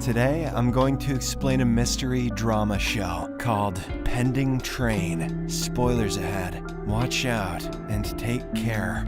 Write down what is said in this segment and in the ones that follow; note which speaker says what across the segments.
Speaker 1: Today, I'm going to explain a mystery drama show called Pending Train. Spoilers ahead. Watch out and take care.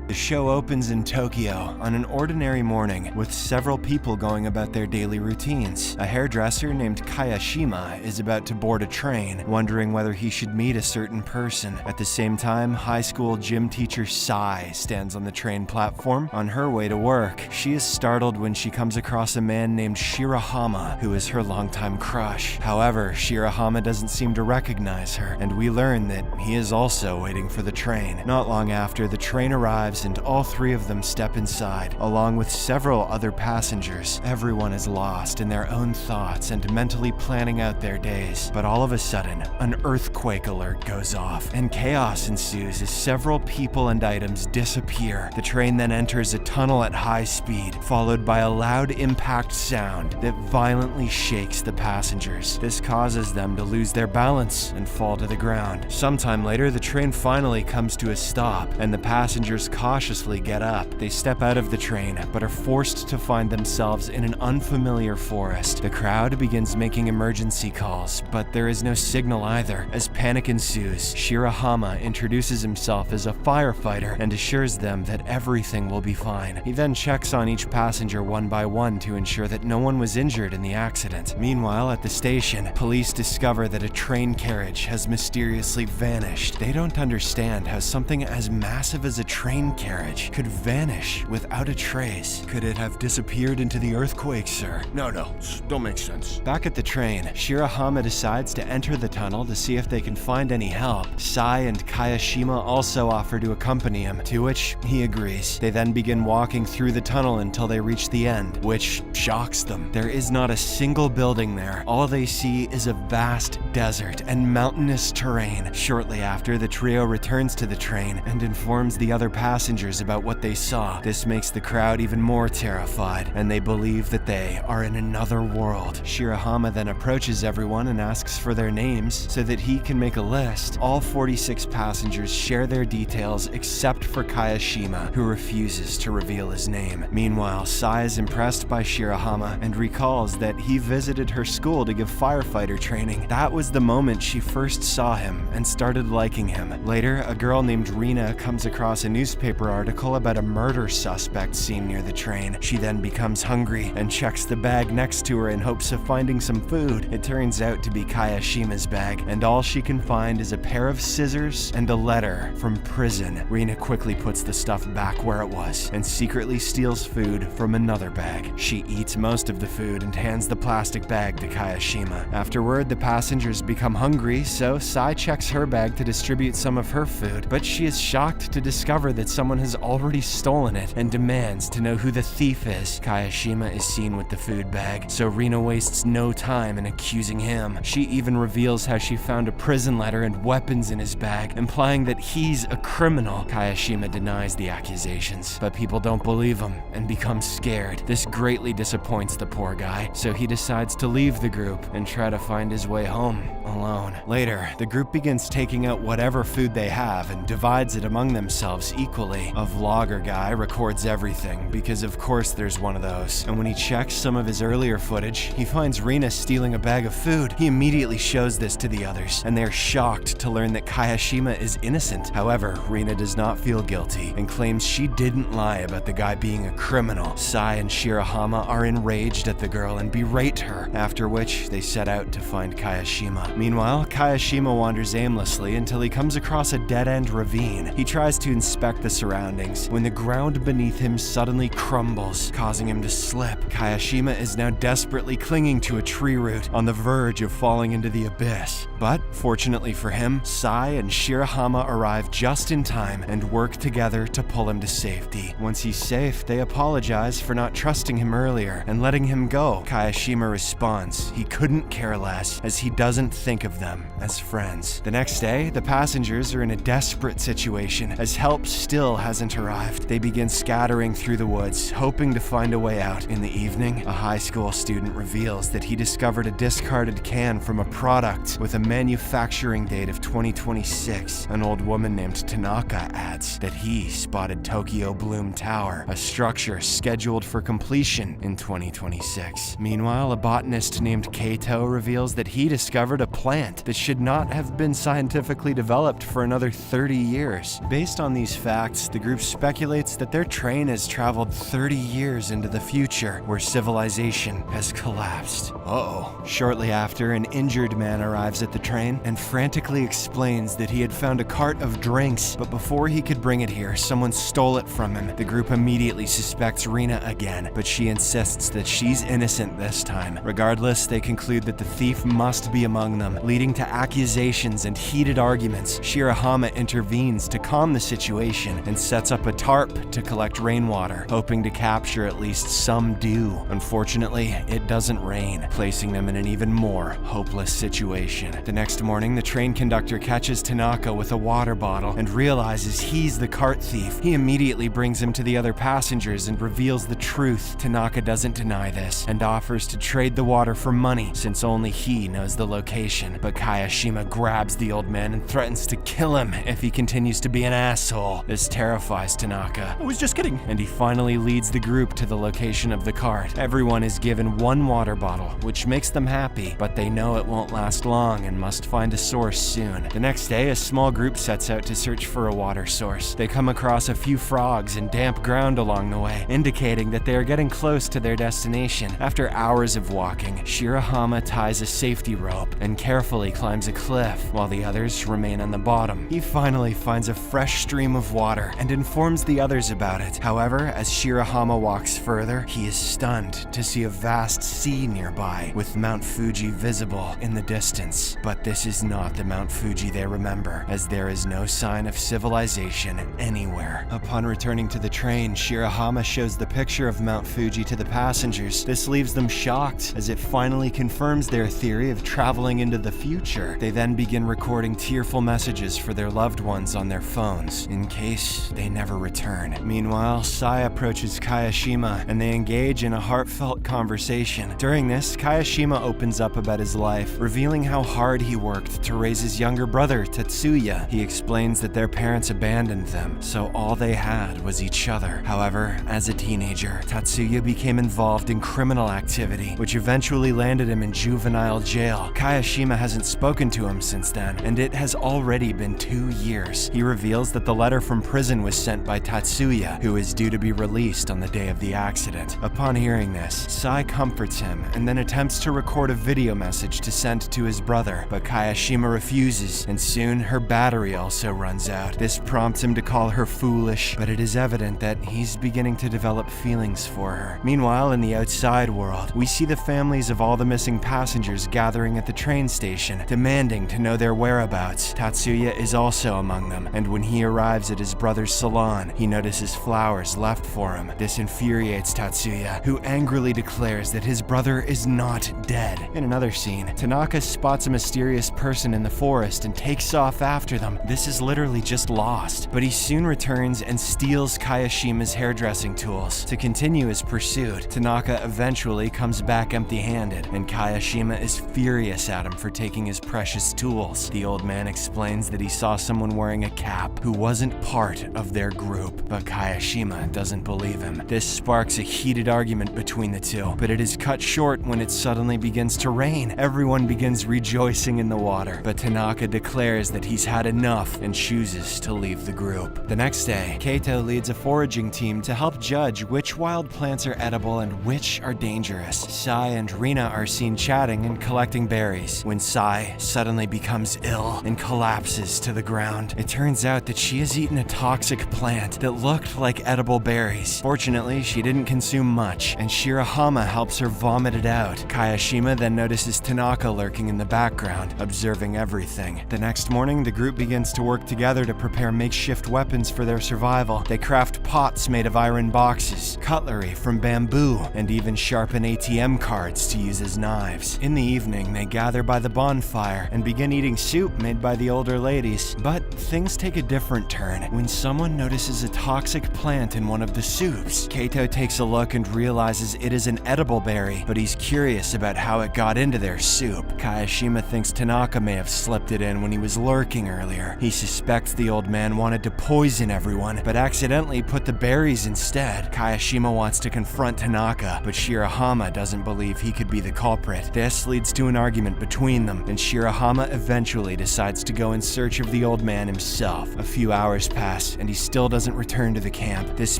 Speaker 1: The show opens in Tokyo on an ordinary morning with several people going about their daily routines. A hairdresser named Kayashima is about to board a train, wondering whether he should meet a certain person. At the same time, high school gym teacher Sai stands on the train platform on her way to work. She is startled when she comes across a man named Shirahama, who is her longtime crush. However, Shirahama doesn't seem to recognize her, and we learn that he is also waiting for the train. Not long after, the train arrives and all three of them step inside, along with several other passengers. Everyone is lost in their own thoughts and mentally planning out their days. But all of a sudden, an earthquake alert goes off, and chaos ensues as several people and items disappear. The train then enters a tunnel at high speed, followed by a loud impact sound that violently shakes the passengers. This causes them to lose their balance and fall to the ground. Sometime later, the train finally comes to a stop, and the passengers cautiously get up. They step out of the train, but are forced to find themselves in an unfamiliar forest. The crowd begins making emergency calls, but there is no signal either. As panic ensues, Shirahama introduces himself as a firefighter and assures them that everything will be fine. He then checks on each passenger one by one to ensure that no one was injured in the accident. Meanwhile, at the station, police discover that a train carriage has mysteriously vanished. They don't understand how something as massive as a train carriage could vanish without a trace. Could it have disappeared into the earthquake, sir?
Speaker 2: No, don't make sense.
Speaker 1: Back at the train, Shirahama decides to enter the tunnel to see if they can find any help. Sai and Kayashima also offer to accompany him, to which he agrees. They then begin walking through the tunnel until they reach the end, which shocks them. There is not a single building there. All they see is a vast desert and mountainous terrain. Shortly after, the trio returns to the train and informs the other passengers about what they saw. This makes the crowd even more terrified, and they believe that they are in another world. Shirahama then approaches everyone and asks for their names so that he can make a list. All 46 passengers share their details except for Kayashima, who refuses to reveal his name. Meanwhile, Sai is impressed by Shirahama and recalls that he visited her school to give firefighter training. That was the moment she first saw him and started liking him. Later, a girl named Rina comes across a newspaper article about a murder suspect seen near the train. She then becomes hungry and checks the bag next to her in hopes of finding some food. It turns out to be Kayashima's bag, and all she can find is a pair of scissors and a letter from prison. Rina quickly puts the stuff back where it was and secretly steals food from another bag. She eats most of the food and hands the plastic bag to Kayashima. Afterward, the passengers become hungry, so Sai checks her bag to distribute some of her food, but she is shocked to discover that someone has already stolen it and demands to know who the thief is. Kayashima is seen with the food bag, so Rina wastes no time in accusing him. She even reveals how she found a prison letter and weapons in his bag, implying that he's a criminal. Kayashima denies the accusations, but people don't believe him and become scared. This greatly disappoints the poor guy, so he decides to leave the group and try to find his way home alone. Later, the group begins taking out whatever food they have and divides it among themselves equally. A vlogger guy records everything because of course there's one of those, and when he checks some of his earlier footage, he finds Rina stealing a bag of food. He immediately shows this to the others, and they're shocked to learn that Kayashima is innocent. However, Rina does not feel guilty and claims she didn't lie about the guy being a criminal. Sai and Shirahama are enraged at the girl and berate her, after which they set out to find Kayashima. Meanwhile, Kayashima wanders aimlessly until he comes across a dead-end ravine. He tries to inspect the surroundings when the ground beneath him suddenly crumbles, causing him to slip. Kayashima is now desperately clinging to a tree root on the verge of falling into the abyss. But, fortunately for him, Sai and Shirahama arrive just in time and work together to pull him to safety. Once he's safe, they apologize for not trusting him earlier and letting him go. Kayashima responds he couldn't care less, as he doesn't think of them as friends. The next day, the passengers are in a desperate situation, as help still hasn't arrived. They begin scattering through the woods, hoping to find a way out. In the evening, a high school student reveals that he discovered a discarded can from a product with a manufacturing date of 2026. An old woman named Tanaka adds that he spotted Tokyo Bloom Tower, a structure scheduled for completion in 2026. Meanwhile, a botanist named Kato reveals that he discovered a plant that should not have been scientifically developed for another 30 years. Based on these facts, the group speculates that their train has traveled 30 years into the future, where civilization has collapsed. Uh-oh. Shortly after, an injured man arrives at the train and frantically explains that he had found a cart of drinks, but before he could bring it here, someone stole it from him. The group immediately suspects Rina again, but she insists that she's innocent this time. Regardless, they conclude that the thief must be among them, leading to accusations and heated arguments. Shirahama intervenes to calm the situation and sets up a tarp to collect rainwater, hoping to capture at least some dew. Unfortunately, it doesn't rain, placing them in an even more hopeless situation. The next morning, the train conductor catches Tanaka with a water bottle and realizes he's the cart thief. He immediately brings him to the other passengers and reveals the truth. Tanaka doesn't deny this and offers to trade the water for money, since only he knows the location. But Kayashima grabs the old man and threatens to kill him if he continues to be an asshole. This terrifies Tanaka.
Speaker 2: I was just kidding.
Speaker 1: And he finally leads the group to the location of the cart. Everyone is given one water bottle, which makes them happy, but they know it won't last long and must find a source soon. The next day, a small group sets out to search for a water source. They come across a few frogs and damp ground along the way, indicating that they are getting close to their destination. After hours of walking, Shirahama ties a safety rope and carefully climbs a cliff, while the others remain on the bottom. He finally finds a fresh stream of water and informs the others about it. However, as Shirahama walks further, he is stunned to see a vast sea nearby, with Mount Fuji visible in the distance. But this is not the Mount Fuji they remember, as there is no sign of civilization anywhere. Upon returning to the train, Shirahama shows the picture of Mount Fuji to the passengers. This leaves them shocked, as it finally confirms their theory of traveling into the future. They then begin recording tearful messages for their loved ones on their phones, in case they never return. Meanwhile, Sai approaches Kayashima, and they engage in a heartfelt conversation. During this, Kayashima opens up about his life, revealing how hard he worked to raise his younger brother, Tatsuya. He explains that their parents abandoned them, so all they had was each other. However, as a teenager, Tatsuya became involved in criminal activity, which eventually landed him in juvenile jail. Kayashima hasn't spoken to him since then, and it has already been 2 years. He reveals that the letter from prison was sent by Tatsuya, who is due to be released on the day of the accident. Upon hearing this, Sai comforts him and then attempts to record a video message to send to his brother, but Kayashima refuses, and soon her battery also runs out. This prompts him to call her foolish, but it is evident that he's beginning to develop feelings for her. Meanwhile, in the outside world, we see the families of all the missing passengers gathering at the train station, demanding to know their whereabouts. Tatsuya is also among them, and when he arrives at his brother's salon, he notices flowers left for him. This infuriates Tatsuya, who angrily declares that his brother is not dead. In another scene, Tanaka spots a mysterious person in the forest and takes off after them. This is literally just lost, but he soon returns and steals Kayashima's hairdressing tools. To continue his pursuit, Tanaka eventually comes back empty-handed, and Kayashima is furious at him for taking his precious tools. The old man explains that he saw someone wearing a cap who wasn't part of their group, but Kayashima doesn't believe him. This sparks a heated argument between the two, but it is cut short when it suddenly begins to rain. Everyone begins rejoicing in the water, but Tanaka declares that he's had enough and chooses to leave the group. The next day, Kato leads a foraging team to help judge which wild plants are edible and which are dangerous. Sai and Rina are seen chatting and collecting berries, when Sai suddenly becomes ill and collapses to the ground. It turns out that she has eaten a toxic plant that looked like edible berries. Fortunately, she didn't consume much, and Shirahama helps her vomit it out. Kayashima then notices Tanaka lurking in the background, observing everything. The next morning, the group begins to work together to prepare makeshift weapons for their survival. They craft pots made of iron boxes, cutlery from bamboo, and even sharpen ATM cards to use as knives. In the evening, they gather by the bonfire and begin eating soup made by the older ladies. But things take a different turn when someone notices a toxic plant in one of the soups. Kaito takes a look and realizes it is an edible berry, but he's curious about how it got into their soup. Kayashima thinks Tanaka may have slipped it in when he was lurking earlier. He suspects the old man wanted to poison everyone, but accidentally put the berries instead. Kayashima wants to confront Tanaka, but Shirahama doesn't believe he could be the culprit. This leads to an argument between them, and Shirahama eventually decides to go in search of the old man himself. A few hours pass, and he still doesn't return to the camp. This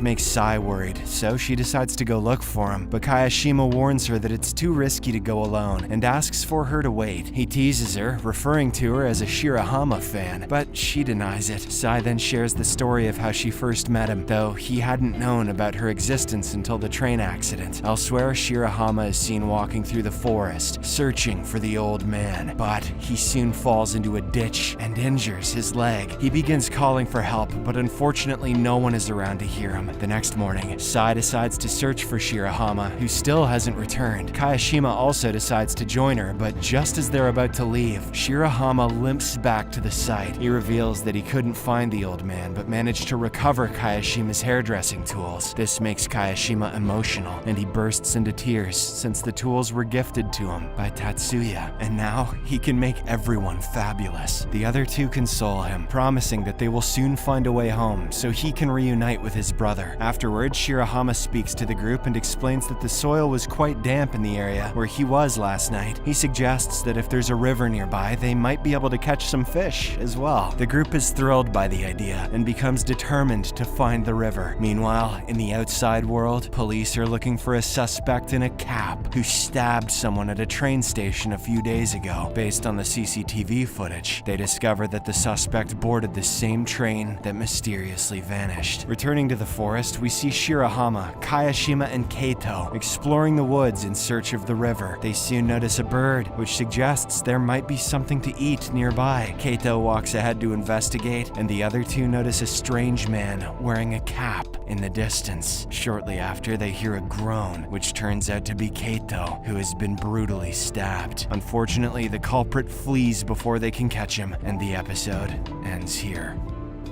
Speaker 1: makes Sai worried, so she decides to go look for him, but Kayashima warns her that it's too risky to go alone, and asks for her to wait. He teases her, referring to her as a Shirahama fan, but she denies it. Sai then shares the story of how she first met him, though he hadn't known about her existence until the train accident. Elsewhere, Shirahama is seen walking through the forest, searching for the old man, but he soon falls into a ditch and injures his leg. He begins calling for help, but unfortunately no one is around to hear him. The next morning, Sai decides to search for Shirahama, who still hasn't returned. Kayashima also decides to join her, but just as they're about to leave, Shirahama limps back to the site. He reveals that he couldn't find the old man, but managed to recover Kayashima's hairdressing tools. This makes Kayashima emotional, and he bursts into tears since the tools were gifted to him by Tatsuya, and now he can make everyone fabulous. The other two console him, promising that they will soon find a way home so he can reunite with his brother. Afterwards, Shirahama speaks to the group and explains that the soil was quite damp in the area where he was last night. He suggests that if there's a river nearby, they might be able to catch some fish as well. The group is thrilled by the idea and becomes determined to find the river. Meanwhile, in the outside world, police are looking for a suspect in a cap who stabbed someone at a train station a few days ago. Based on the CCTV footage, they discover that the suspect boarded the same train that mysteriously vanished. Returning to the forest, we see Shirahama, Kayashima, and Kaito exploring the woods in search of the river. They soon notice a bird, which suggests there might be something to eat nearby. Kaito walks ahead to investigate, and the other two notice a strange man wearing a cap in the distance. Shortly after, they hear a groan, which turns out to be Kaito, who has been brutally stabbed. Unfortunately, the culprit flees before they can catch him, and the episode ends here.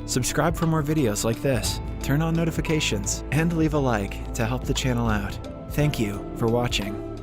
Speaker 1: Subscribe for more videos like this, turn on notifications, and leave a like to help the channel out. Thank you for watching.